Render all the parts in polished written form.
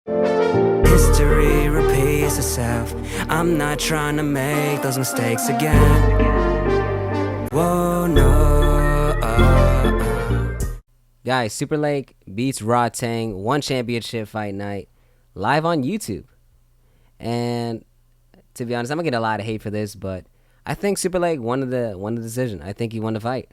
History repeats itself. I'm not trying to make those mistakes again. Whoa, no. Guys, Superlek beats Rodtang, one championship fight night, live on YouTube. And to be honest, I'm gonna get a lot of hate for this, but I think Superlek won the decision. I think he won the fight.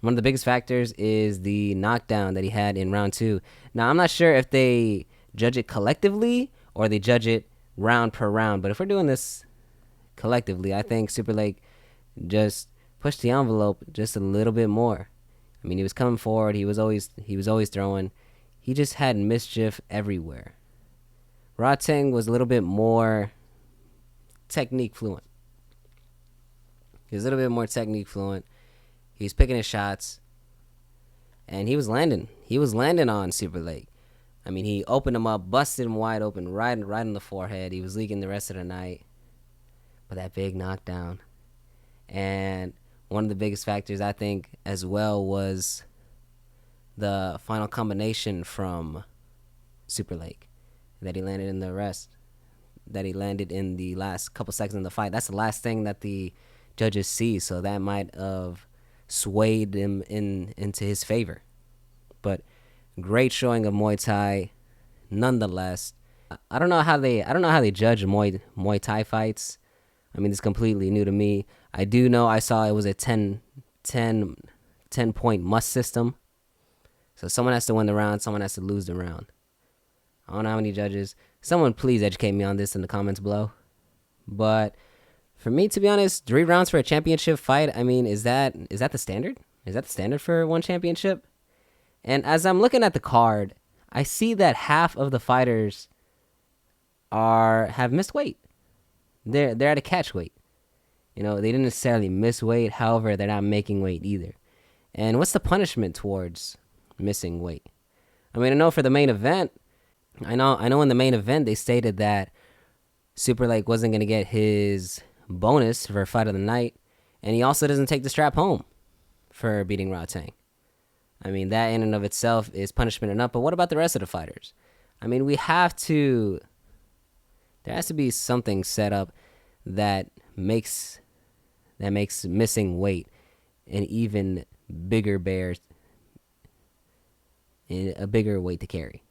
One of the biggest factors is the knockdown that he had in round 2. Now, I'm not sure if they judge it collectively or they judge it round per round, but if we're doing this collectively, I think Superlek just pushed the envelope just a little bit more. I mean, he was coming forward. He was always throwing. He just had mischief everywhere. Rodtang was a little bit more technique fluent. He was a little bit more technique fluent. He was picking his shots, and he was landing. He was landing on Superlek. I mean, he opened him up, busted him wide open, right in the forehead. He was leaking the rest of the night. But that big knockdown. And one of the biggest factors, I think, as well, was the final combination from Superlek that he landed in the rest, that he landed in the last couple seconds of the fight. That's the last thing that the judges see, so that might have swayed him into his favor. But great showing of Muay Thai, nonetheless. I don't know how they judge Muay Thai fights. I mean, it's completely new to me. I do know I saw it was a 10 point must system. So someone has to win the round, someone has to lose the round. I don't know how many judges. Someone please educate me on this in the comments below. But for me, to be honest, 3 rounds for a championship fight, I mean, is that the standard? Is that the standard for one championship? And as I'm looking at the card, I see that half of the fighters have missed weight. They're at a catch weight. You know, they didn't necessarily miss weight. However, they're not making weight either. And what's the punishment towards missing weight? I mean, I know for the main event, I know in the main event they stated that Superlek wasn't going to get his bonus for fight of the night, and he also doesn't take the strap home for beating Rodtang. I mean, that in and of itself is punishment enough, but what about the rest of the fighters? I mean, there has to be something set up that makes missing weight an even bigger a bigger weight to carry.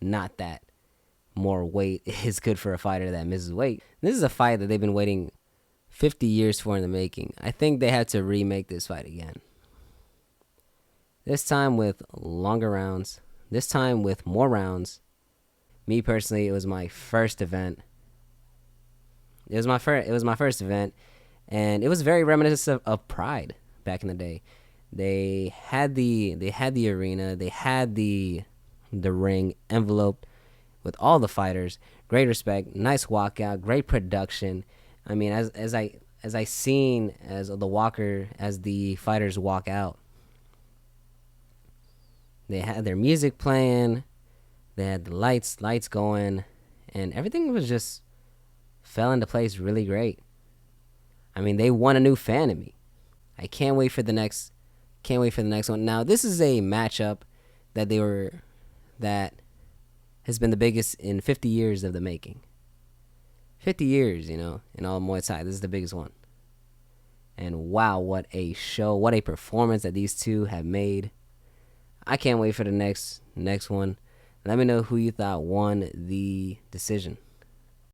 Not that more weight is good for a fighter that misses weight. This is a fight that they've been waiting 50 years for in the making. I think they had to remake this fight again. This time with longer rounds. This time with more rounds. Me personally, it was my first event. It was my first event, and it was very reminiscent of Pride back in the day. They had the arena, they had the ring enveloped with all the fighters. Great respect, nice walkout, great production. I mean, as the fighters walk out, they had their music playing, they had the lights going, and everything was just fell into place really great. I mean, they won a new fan in me. I can't wait for the next one. Now, this is a matchup that has been the biggest in 50 years of the making. 50 years, in all Muay Thai. This is the biggest one. And wow, what a show, what a performance that these two have made. I can't wait for the next one. Let me know who you thought won the decision.